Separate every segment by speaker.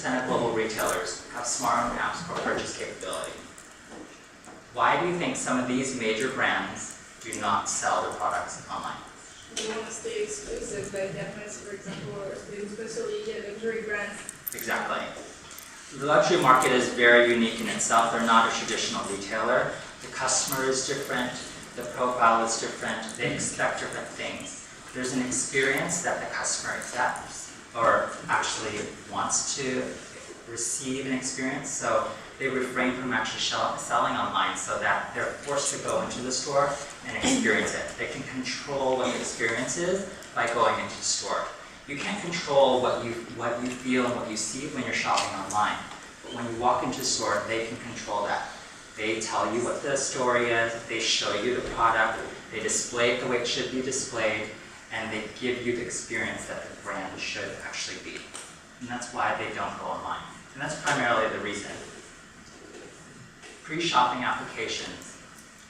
Speaker 1: of global retailers have smartphone apps for purchase capability. Why do you think some of these major brands do not sell their products online?
Speaker 2: They want to stay exclusive, like Japanese, for example, or especially luxury brands.
Speaker 1: Exactly. The luxury market is very unique in itself. They're not a traditional retailer. The customer is different. The profile is different. They expect different things. There's an experience that the customer accepts or actually wants to receive an experience. So they refrain from actually selling online so that they're forced to go into the store and experience it. They can control what the experience is by going into the store. You can't control what you feel and what you see when you're shopping online. But when you walk into the store, they can control that. They tell you what the story is, they show you the product, they display it the way it should be displayed, and they give you the experience that the brand should actually be. And that's why they don't go online. And that's primarily the reason. Pre-shopping applications.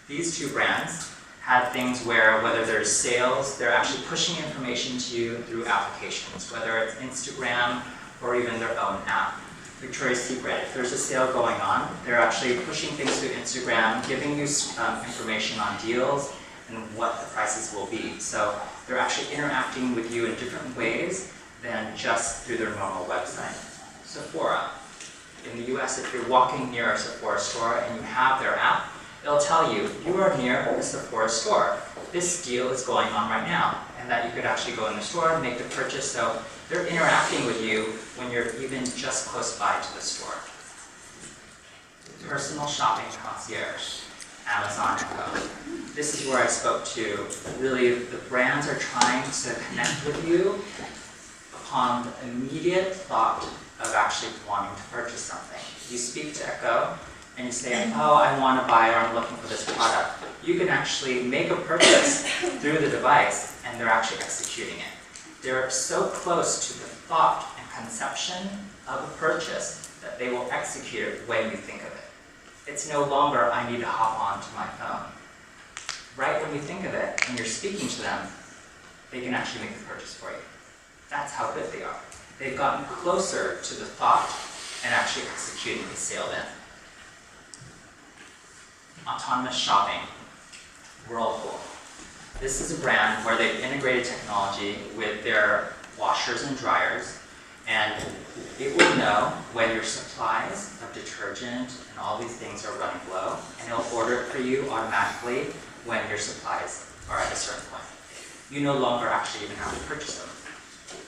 Speaker 1: These two brands have things where, whether there's sales, they're actually pushing information to you through applications, whether it's Instagram or even their own app. Victoria's Secret, if there's a sale going on, they're actually pushing things through Instagram, giving you information on deals and what the prices will be. So they're actually interacting with you in different ways than just through their normal website. Sephora. In the US, if you're walking near a Sephora store and you have their app, it'll tell you, you are near a Sephora store. This deal is going on right now, and that you could actually go in the store and make the purchase. So they're interacting with you when you're even just close by to the store. Personal shopping concierge, Amazon Echo. This is where I spoke to, really the brands are trying to connect with you upon the immediate thought of actually wanting to purchase something. You speak to Echo and you say, oh, I want to buy or I'm looking for this product. You can actually make a purchase through the device and they're actually executing it. They're so close to the thought and conception of a purchase that they will execute it when you think of it. It's no longer, I need to hop onto my phone. Right when you think of it and you're speaking to them, they can actually make the purchase for you. That's how good they are. They've gotten closer to the thought and actually executing the sale then. Autonomous shopping, Whirlpool. This is a brand where they've integrated technology with their washers and dryers, and it will know when your supplies of detergent and all these things are running low, and it'll order it for you automatically when your supplies are at a certain point. You no longer actually even have to purchase them.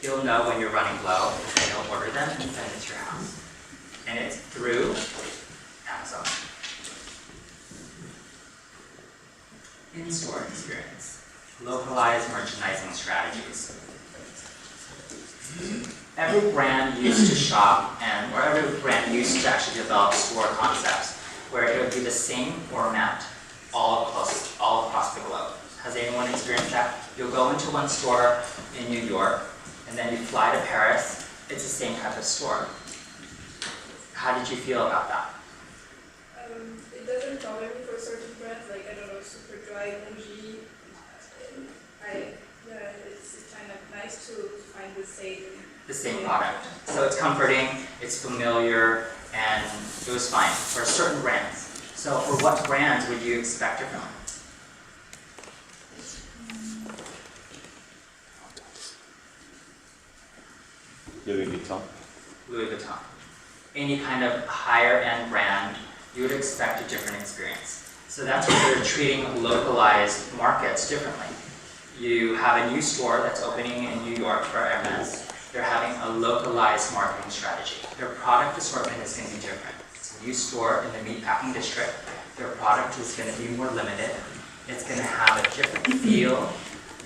Speaker 1: You'll know when you're running low, and you'll order them and send it to your house. And it's through Amazon. In-store experience. Localized merchandising strategies. Every brand used to shop, or every brand used to actually develop store concepts where it would be the same format all across the globe. Has anyone experienced that? You'll go into one store in New York, and then you fly to Paris, it's the same type of store. How did you feel about that?
Speaker 2: It doesn't bother me for certain brands, like, I don't know, Superdry, Muji. It's kind of nice to find the same product. So it's comforting, it's familiar, and it was fine for certain brands. So for what brands would you expect differently?
Speaker 3: Louis Vuitton.
Speaker 1: Louis Vuitton. Any kind of higher end brand, you would expect a different experience. So that's where they're treating localized markets differently. You have a new store that's opening in New York for Hermes. They're having a localized marketing strategy. Their product assortment is going to be different. It's a new store in the meatpacking district. Their product is going to be more limited. It's going to have a different feel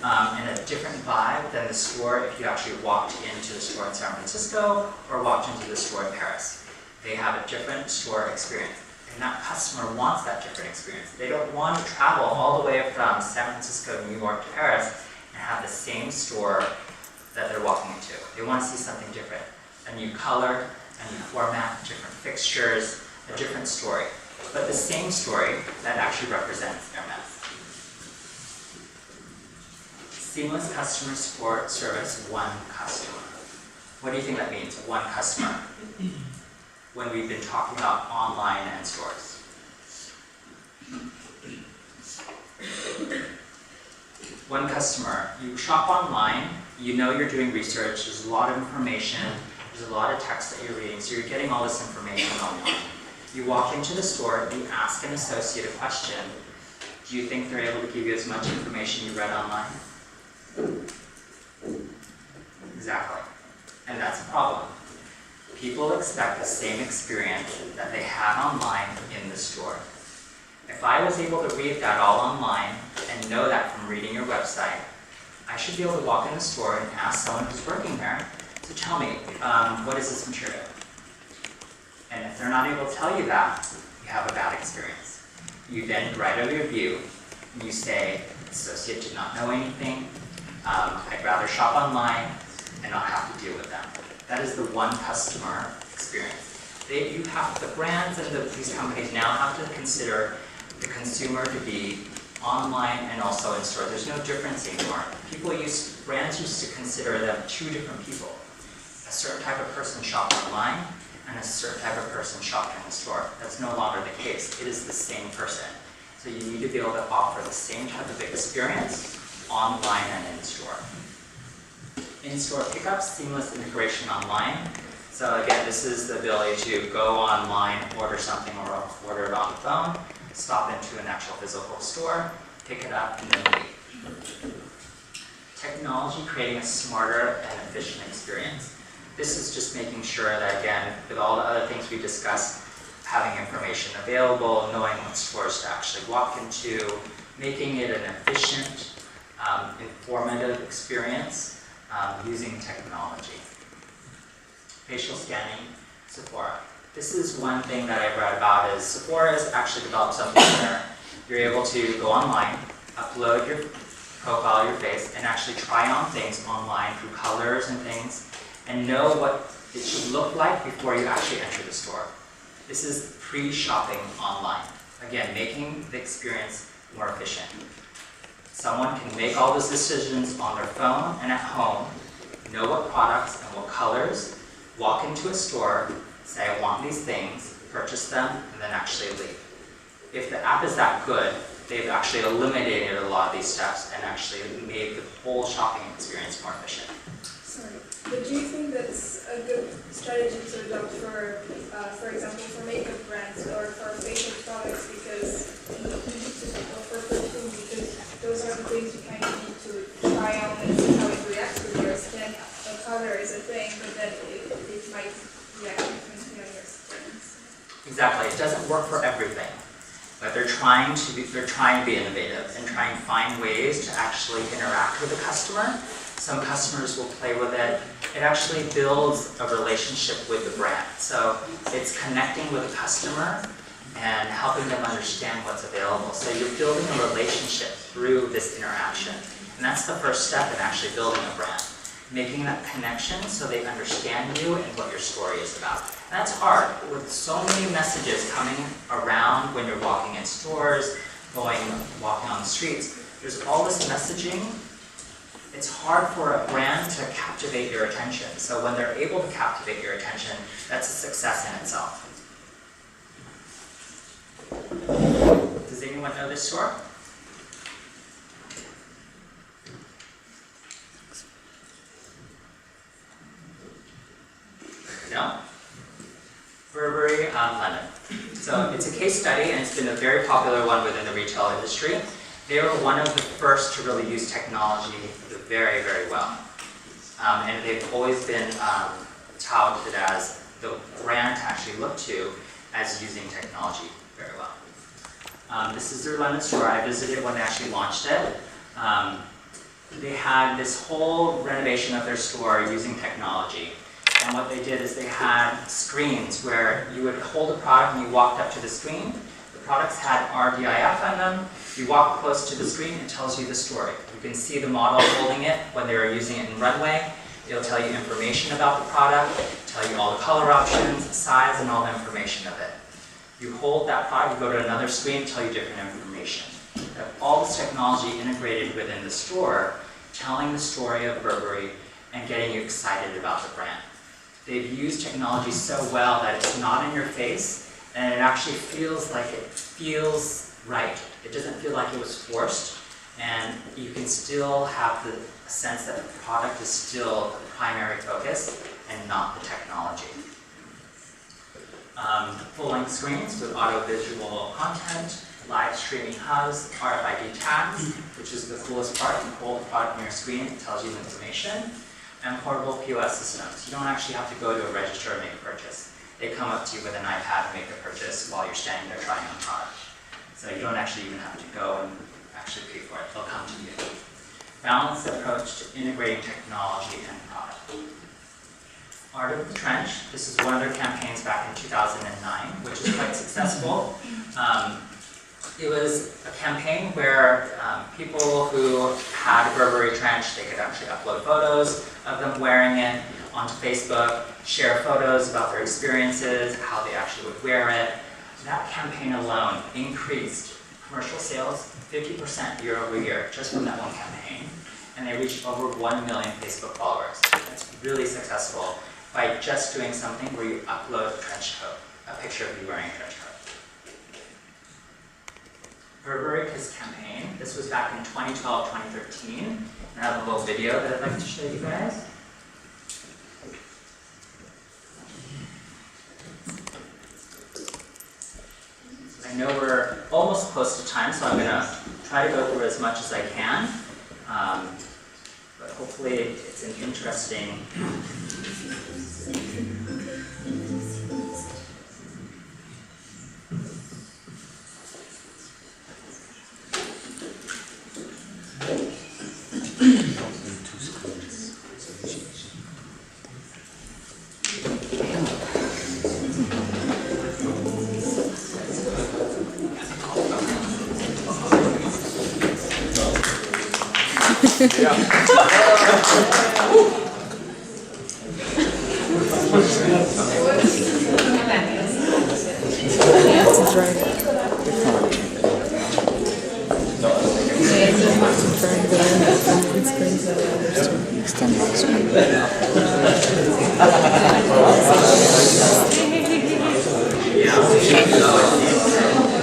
Speaker 1: and a different vibe than the store if you actually walked into the store in San Francisco or walked into the store in Paris. They have a different store experience. And that customer wants that different experience. They don't want to travel all the way from San Francisco, New York to Paris and have the same store that they're walking into. They want to see something different. A new color, a new format, different fixtures, a different story. But the same story that actually represents Hermes. Seamless customer support service, one customer. What do you think that means, one customer, when we've been talking about online and stores? One customer, you shop online, you know you're doing research, there's a lot of information, there's a lot of text that you're reading, so you're getting all this information online. You walk into the store, you ask an associate a question. Do you think they're able to give you as much information you read online? Exactly. And that's a problem. People expect the same experience that they have online in the store. If I was able to read that all online and know that from reading your website, I should be able to walk in the store and ask someone who's working there to tell me, what is this material? And if they're not able to tell you that, you have a bad experience. You then write a review and you say, associate did not know anything, I'd rather shop online and not have to deal with them. That is the one customer experience. The brands and these companies now have to consider the consumer to be online and also in store. There's no difference anymore. Brands used to consider them two different people. A certain type of person shopped online and a certain type of person shopped in the store. That's no longer the case. It is the same person. So you need to be able to offer the same type of experience online and in store. In-store pickup, seamless integration online. So again, this is the ability to go online, order something or order it on the phone, stop into an actual physical store, pick it up, and then leave. Technology creating a smarter and efficient experience. This is just making sure that, again, with all the other things we discussed, having information available, knowing what stores to actually walk into, making it an efficient, informative experience using technology. Facial scanning, Sephora. This is one thing that I read about is Sephora has actually developed something where you're able to go online, upload your profile, your face, and actually try on things online through colors and things, and know what it should look like before you actually enter the store. This is pre-shopping online. Again, making the experience more efficient. Someone can make all those decisions on their phone and at home, know what products and what colors, walk into a store, say, I want these things, purchase them, and then actually leave. If the app is that good, they've actually eliminated a lot of these steps and actually made the whole shopping experience more efficient.
Speaker 2: Sorry, but do you think that's a good strategy to adopt for example, for makeup brands or for facial products, because for perfume, because those are the things you kind of need to try on and see how it reacts with your skin. The color is a thing, but then it might react differently on your skin.
Speaker 1: Exactly, it doesn't work for everything, but they're trying to be innovative and try and find ways to actually interact with the customer. Some customers will play with it. It actually builds a relationship with the brand. So it's connecting with the customer and helping them understand what's available. So you're building a relationship through this interaction. And that's the first step in actually building a brand. Making that connection so they understand you and what your story is about. And that's hard with so many messages coming around when you're walking in stores, walking on the streets. There's all this messaging. It's hard for a brand to captivate your attention. So when they're able to captivate your attention, that's a success in itself. Does anyone know this store? No? Burberry, London. So it's a case study, and it's been a very popular one within the retail industry. They were one of the first to really use technology very, very well. And they've always been touted as the brand to actually look to as using technology very well. This is their London store. I visited when they actually launched it. They had this whole renovation of their store using technology. And what they did is they had screens where you would hold a product and you walked up to the screen. The products had RDIF on them. You walk close to the screen, it tells you the story. You can see the model holding it when they were using it in runway. It'll tell you information about the product, tell you all the color options, size, and all the information of it. You hold that product, you go to another screen, tell you different information. You have all this technology integrated within the store, telling the story of Burberry and getting you excited about the brand. They've used technology so well that it's not in your face, and it actually feels like it feels right. It doesn't feel like it was forced, and you can still have the sense that the product is still the primary focus and not the technology. Full-length screens with auto-visual content, live streaming hubs, RFID tags, which is the coolest part. You hold the product on your screen, it tells you the information, and portable POS systems. You don't actually have to go to a register and make a purchase. They come up to you with an iPad and make a purchase while you're standing there trying on the product. So you don't actually even have to go and actually pay for it. They'll come to you. Balanced approach to integrating technology and product. Art of the Trench. This is one of their campaigns back in 2009, which is quite successful. It was a campaign where people who had a Burberry trench, they could actually upload photos of them wearing it onto Facebook, share photos about their experiences, how they actually would wear it. That campaign alone increased commercial sales 50% year over year, just from that one campaign. And they reached over 1 million Facebook followers. That's really successful by just doing something where you upload a trench coat, a picture of you wearing a trench coat. Burberry Kiss campaign. This was back in 2012, 2013. And I have a little video that I'd like to show you guys. I know we're almost close to time, so I'm going to try to go through as much as I can. But hopefully it's an interesting
Speaker 4: Extend the screen.